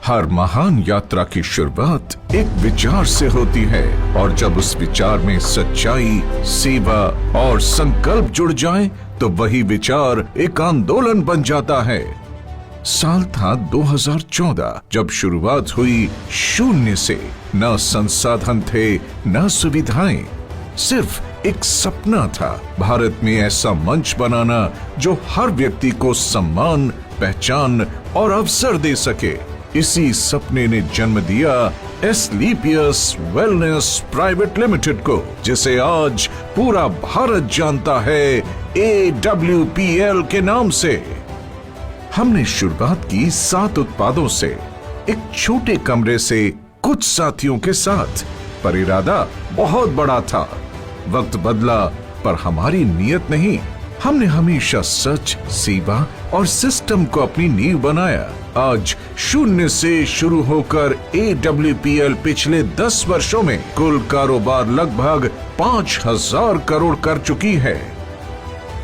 हर महान यात्रा की शुरुआत एक विचार से होती है और जब उस विचार में सच्चाई, सेवा और संकल्प जुड़ जाएं, तो वही विचार एक आंदोलन बन जाता है। साल था 2014 जब शुरुआत हुई शून्य से। न संसाधन थे, न सुविधाएं, सिर्फ एक सपना था, भारत में ऐसा मंच बनाना जो हर व्यक्ति को सम्मान, पहचान और अवसर दे सके। इसी सपने ने जन्म दिया एस्क्लेपियस वेलनेस प्राइवेट लिमिटेड को, जिसे आज पूरा भारत जानता है AWPL के नाम से। हमने शुरुआत की 7 उत्पादों से, एक छोटे कमरे से, कुछ साथियों के साथ, पर इरादा बहुत बड़ा था। वक्त बदला पर हमारी नियत नहीं। हमने हमेशा सच, सेवा और सिस्टम को अपनी नींव बनाया। आज शून्य से शुरू होकर AWPL पिछले 10 वर्षों में कुल कारोबार लगभग 5000 करोड़ कर चुकी है।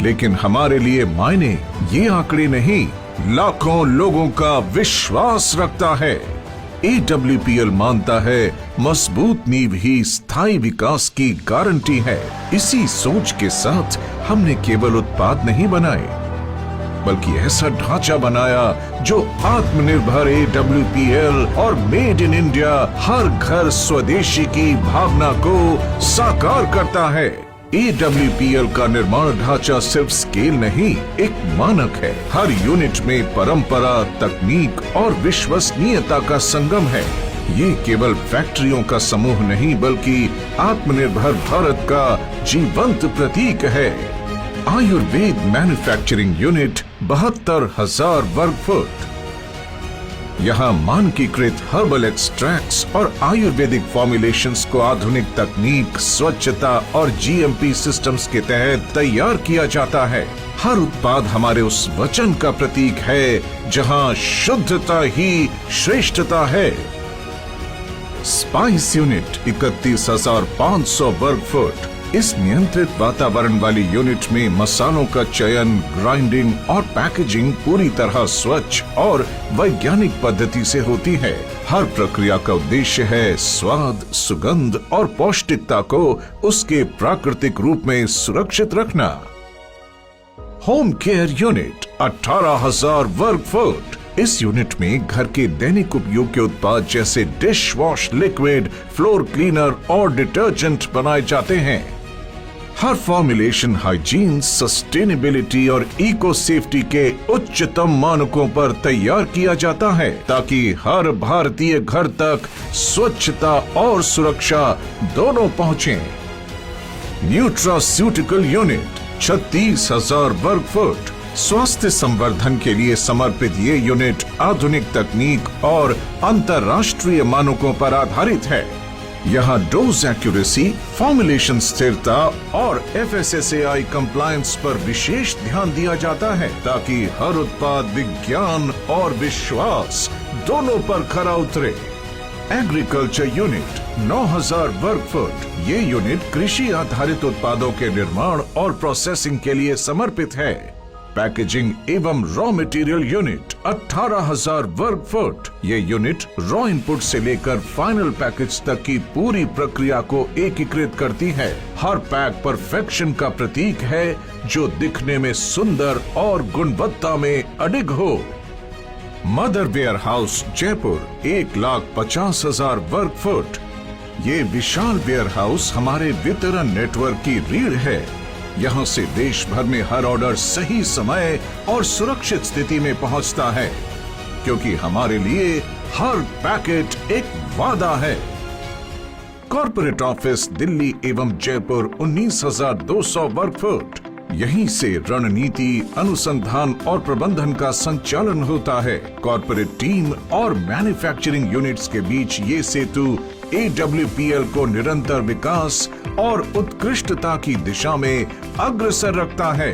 लेकिन हमारे लिए मायने ये आंकड़े नहीं, लाखों लोगों का विश्वास रखता है। AWPL मानता है मजबूत नींव ही स्थायी विकास की गारंटी है। इसी सोच के साथ हमने केवल उत्पाद नहीं बनाए, बल्कि ऐसा ढांचा बनाया जो आत्मनिर्भर AWPL और मेड इन इंडिया, हर घर स्वदेशी की भावना को साकार करता है। AWPL का निर्माण ढांचा सिर्फ स्केल नहीं, एक मानक है। हर यूनिट में परंपरा, तकनीक और विश्वसनीयता का संगम है। ये केवल फैक्ट्रियों का समूह नहीं, बल्कि आत्मनिर्भर भारत का जीवंत प्रतीक है। आयुर्वेद मैन्युफैक्चरिंग यूनिट 72,000 वर्ग फुट। यहाँ मानकीकृत हर्बल एक्सट्रैक्ट्स और आयुर्वेदिक फॉर्मुलेशंस को आधुनिक तकनीक, स्वच्छता और GMP सिस्टम्स के तहत तैयार किया जाता है। हर उत्पाद हमारे उस वचन का प्रतीक है जहाँ शुद्धता ही श्रेष्ठता है। स्पाइस यूनिट 31,500 वर्ग फुट। इस नियंत्रित वातावरण वाली यूनिट में मसालों का चयन, ग्राइंडिंग और पैकेजिंग पूरी तरह स्वच्छ और वैज्ञानिक पद्धति से होती है। हर प्रक्रिया का उद्देश्य है स्वाद, सुगंध और पौष्टिकता को उसके प्राकृतिक रूप में सुरक्षित रखना। होम केयर यूनिट 18,000 वर्ग फुट। इस यूनिट में घर के दैनिक उपयोग के उत्पाद जैसे dish wash liquid, floor cleaner और डिटर्जेंट बनाए जाते हैं। हर फॉर्मुलेशन हाइजीन, सस्टेनेबिलिटी और इको सेफ्टी के उच्चतम मानकों पर तैयार किया जाता है, ताकि हर भारतीय घर तक स्वच्छता और सुरक्षा दोनों पहुंचे। न्यूट्रास्यूटिकल यूनिट 36,000 वर्ग फुट। स्वास्थ्य संवर्धन के लिए समर्पित ये यूनिट आधुनिक तकनीक और अंतर्राष्ट्रीय मानकों पर आधारित है। यहाँ डोज एक्यूरेसी, फॉर्मुलेशन स्थिरता और FSSAI कंप्लायंस पर विशेष ध्यान दिया जाता है, ताकि हर उत्पाद विज्ञान और विश्वास दोनों पर खरा उतरे। एग्रीकल्चर यूनिट 9,000 वर्ग फुट। ये यूनिट कृषि आधारित उत्पादों के निर्माण और प्रोसेसिंग के लिए समर्पित है। पैकेजिंग एवं रॉ मटेरियल यूनिट 18,000 वर्ग फुट। ये यूनिट रॉ इनपुट से लेकर फाइनल पैकेज तक की पूरी प्रक्रिया को एकीकृत करती है। हर पैक परफेक्शन का प्रतीक है, जो दिखने में सुंदर और गुणवत्ता में अडिग हो। मदर वेयर हाउस जयपुर 1,50,000 वर्ग फुट। ये विशाल वेयर हाउस हमारे वितरण नेटवर्क की रीढ़ है। यहाँ से देश भर में हर ऑर्डर सही समय और सुरक्षित स्थिति में पहुँचता है, क्योंकि हमारे लिए हर पैकेट एक वादा है। कॉर्पोरेट ऑफिस दिल्ली एवं जयपुर 19,200 वर्ग फुट। यहीं से रणनीति, अनुसंधान और प्रबंधन का संचालन होता है। कॉर्पोरेट टीम और मैन्युफैक्चरिंग यूनिट्स के बीच ये सेतु AWPL को निरंतर विकास और उत्कृष्टता की दिशा में अग्रसर रखता है।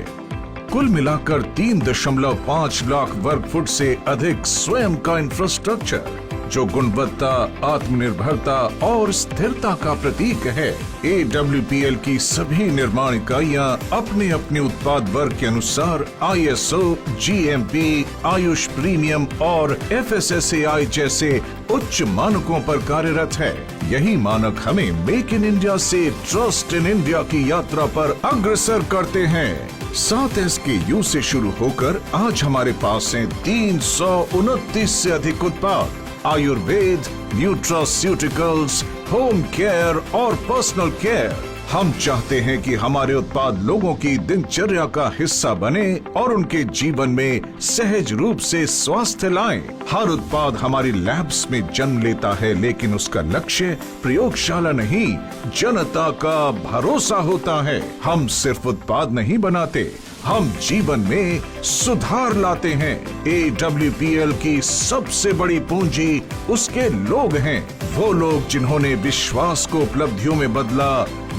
कुल मिलाकर 3.5 लाख वर्ग फुट से अधिक स्वयं का इंफ्रास्ट्रक्चर। जो गुणवत्ता, आत्मनिर्भरता और स्थिरता का प्रतीक है। AWPL की सभी निर्माण इकाइयाँ अपने अपने उत्पाद वर्ग के अनुसार ISO, GMP, आयुष प्रीमियम और FSSAI जैसे उच्च मानकों पर कार्यरत है। यही मानक हमें मेक इन इंडिया से ट्रस्ट इन इंडिया की यात्रा पर अग्रसर करते हैं। 7 SKU से शुरू होकर आज हमारे पास हैं 329 से अधिक उत्पाद। आयुर्वेद, न्यूट्रास्यूटिकल्स, होम केयर और पर्सनल केयर। हम चाहते हैं कि हमारे उत्पाद लोगों की दिनचर्या का हिस्सा बने और उनके जीवन में सहज रूप से स्वास्थ्य लाएं। हर उत्पाद हमारी लैब्स में जन्म लेता है, लेकिन उसका लक्ष्य प्रयोगशाला नहीं, जनता का भरोसा होता है। हम सिर्फ उत्पाद नहीं बनाते, हम जीवन में सुधार लाते हैं। AWPL की सबसे बड़ी पूंजी उसके लोग हैं। वो लोग जिन्होंने विश्वास को उपलब्धियों में बदला,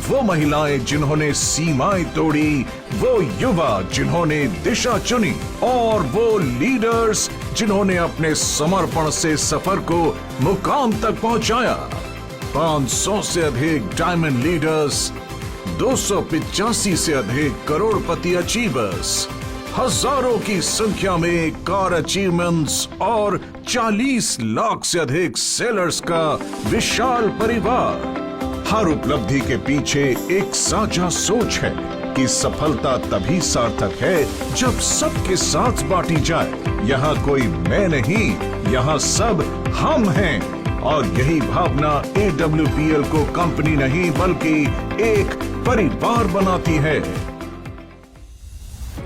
वो महिलाएं जिन्होंने सीमाएं तोड़ी, वो युवा जिन्होंने दिशा चुनी और वो लीडर्स जिन्होंने अपने समर्पण से सफर को मुकाम तक पहुंचाया। 500 से अधिक डायमंड लीडर्स, 285 से अधिक करोड़पति अचीवर्स, हजारों की संख्या में कार अचीवमेंट्स और 40 लाख से अधिक सेलर्स का विशाल परिवार। हर उपलब्धि के पीछे एक साझा सोच है कि सफलता तभी सार्थक है जब सबके साथ बांटी जाए। यहाँ कोई मैं नहीं, यहाँ सब हम हैं। और यही भावना AWPL को कंपनी नहीं बल्कि एक परिवार बनाती है।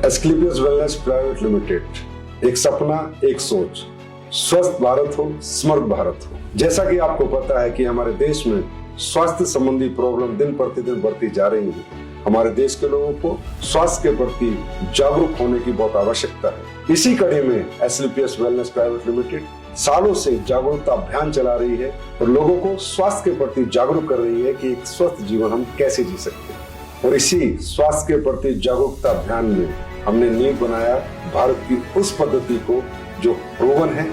एस्क्लेपियस वेलनेस प्राइवेट लिमिटेड, एक सपना, एक सोच, स्वस्थ भारत हो, समृद्ध भारत हो। जैसा कि आपको पता है कि हमारे देश में स्वास्थ्य संबंधी प्रॉब्लम दिन प्रतिदिन बढ़ती जा रही है। हमारे देश के लोगों को स्वास्थ्य के प्रति जागरूक होने की बहुत आवश्यकता है। इसी कड़ी में एस्क्लेपियस वेलनेस प्राइवेट लिमिटेड सालों से जागरूकता अभियान चला रही है और लोगों को स्वास्थ्य के प्रति जागरूक कर रही है कि एक स्वस्थ जीवन हम कैसे जी सकते हैं। और इसी स्वास्थ्य के प्रति जागरूकता अभियान में हमने नींव बनाया भारत की उस पद्धति को जो प्रूवन है,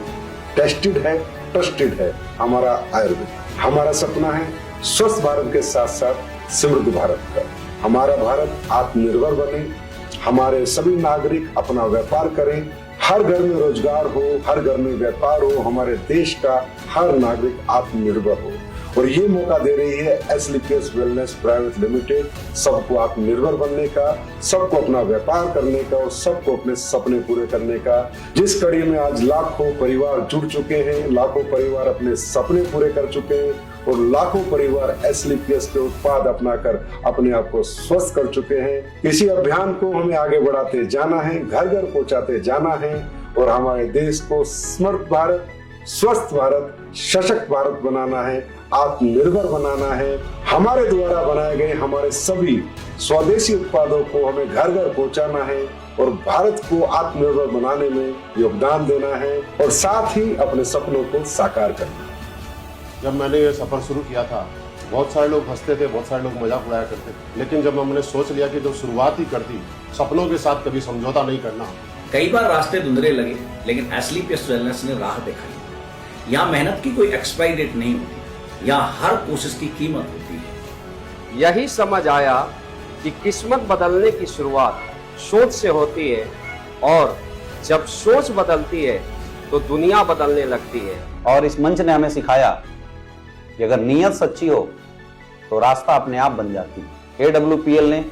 टेस्टेड है, ट्रस्टेड है, हमारा आयुर्वेद। हमारा सपना है स्वस्थ भारत के साथ साथ समृद्ध भारत का। हमारा भारत आत्मनिर्भर बने, हमारे सभी नागरिक अपना व्यापार करें, हर घर में रोजगार हो, हर घर में व्यापार हो, हमारे देश का हर नागरिक आत्मनिर्भर हो। और ये मौका दे रही है एस्क्लेपियस वेलनेस प्राइवेट लिमिटेड सबको आत्मनिर्भर बनने का, सबको अपना व्यापार करने का और सबको अपने सपने पूरे करने का। जिस कड़ी में आज लाखों परिवार जुड़ चुके हैं, लाखों परिवार अपने सपने पूरे कर चुके हैं और लाखों परिवार एस्क्लेपियस के उत्पाद अपनाकर अपने आप को स्वस्थ कर चुके हैं। इसी अभियान को हमें आगे बढ़ाते जाना है, घर घर पहुंचाते जाना है और हमारे देश को समृद्ध भारत, स्वस्थ भारत, सशक्त भारत बनाना है, आत्मनिर्भर बनाना है। हमारे द्वारा बनाए गए हमारे सभी स्वदेशी उत्पादों को हमें घर घर पहुंचाना है और भारत को आत्मनिर्भर बनाने में योगदान देना है और साथ ही अपने सपनों को साकार करना है। जब मैंने ये सफर शुरू किया था, बहुत सारे लोग हंसते थे, बहुत सारे लोग मजाक उड़ाया करते थे, लेकिन जब हमने सोच लिया कि जब शुरुआत ही कर दी, सपनों के साथ कभी समझौता नहीं करना। कई बार रास्ते धुंधले लगे, लेकिन एस्क्लेपियस वेलनेस ने राह दिखाई। यहाँ मेहनत की कोई एक्सपायरी डेट नहीं होती, यहाँ हर कोशिश की कीमत होती है। यही समझ आया कि किस्मत बदलने की शुरुआत सोच से होती है और जब सोच बदलती है तो दुनिया बदलने लगती है। और इस मंच ने हमें सिखाया कि अगर नीयत सच्ची हो तो रास्ता अपने आप बन जाती है। AWPL ने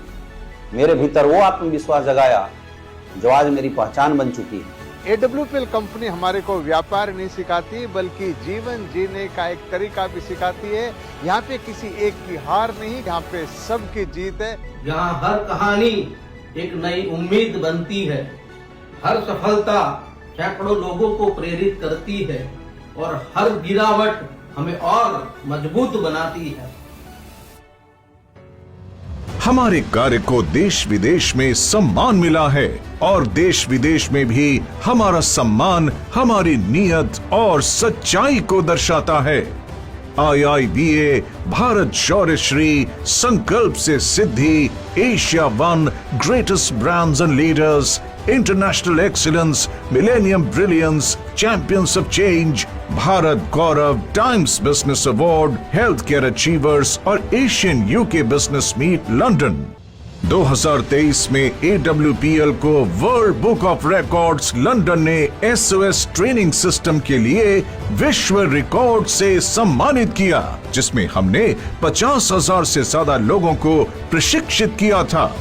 मेरे भीतर वो आत्मविश्वास जगाया जो आज मेरी पहचान बन चुकी है। AWPL कंपनी हमारे को व्यापार नहीं सिखाती बल्कि जीवन जीने का एक तरीका भी सिखाती है। यहाँ पे किसी एक की हार नहीं, यहाँ पे सबकी जीत है। यहाँ हर कहानी एक नई उम्मीद बनती है, हर सफलता सैकड़ों लोगों को प्रेरित करती है और हर गिरावट हमें और मजबूत बनाती है। हमारे कार्य को देश विदेश में सम्मान मिला है और देश विदेश में भी हमारा सम्मान हमारी नीयत और सच्चाई को दर्शाता है। IIBA भारत शौर्य श्री, संकल्प से सिद्धि, Asia one, greatest brands and leaders, international excellence, millennium brilliance, champions of change, Bharat Gaurav, Times business award, health care achievers और Asian UK business meet London. 2023 में AWPL को world book of records London ने SOS training system के लिए विश्व record से सम्मानित किया, जिसमें हमने 50,000 से ज्यादा लोगों को प्रशिक्षित किया था।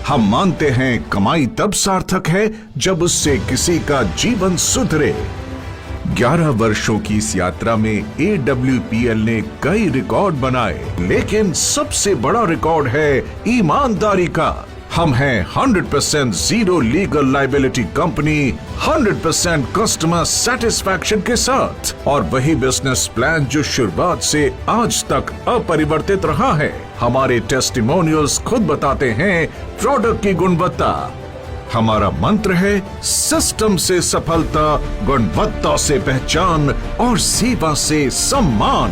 हम मानते हैं कमाई तब सार्थक है जब उससे किसी का जीवन सुधरे। 11 वर्षों की इस यात्रा में AWPL ने कई रिकॉर्ड बनाए, लेकिन सबसे बड़ा रिकॉर्ड है ईमानदारी का। हम हैं 100% zero legal liability company, 100% customer satisfaction के साथ, और वही बिजनेस प्लान जो शुरुआत से आज तक अपरिवर्तित रहा है। हमारे टेस्टिमोनियल्स खुद बताते हैं प्रोडक्ट की गुणवत्ता। हमारा मंत्र है सिस्टम से सफलता, गुणवत्ता से पहचान और सेवा से सम्मान।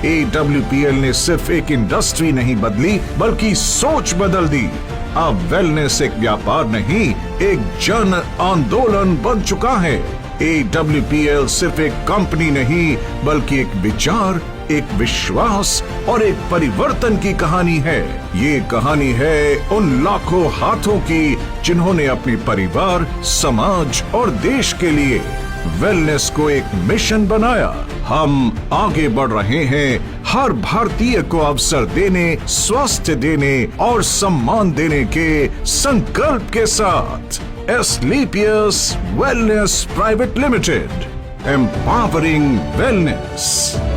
AWPL ने सिर्फ एक इंडस्ट्री नहीं बदली, बल्कि सोच बदल दी। अब वेलनेस एक व्यापार नहीं, एक जन आंदोलन बन चुका है। AWPL सिर्फ एक कंपनी नहीं, बल्कि एक विचार, एक विश्वास और एक परिवर्तन की कहानी है। ये कहानी है उन लाखों हाथों की जिन्होंने अपने परिवार, समाज और देश के लिए वेलनेस को एक मिशन बनाया। हम आगे बढ़ रहे हैं हर भारतीय को अवसर देने, स्वास्थ्य देने और सम्मान देने के संकल्प के साथ। Asclepius Wellness Private Limited, empowering wellness।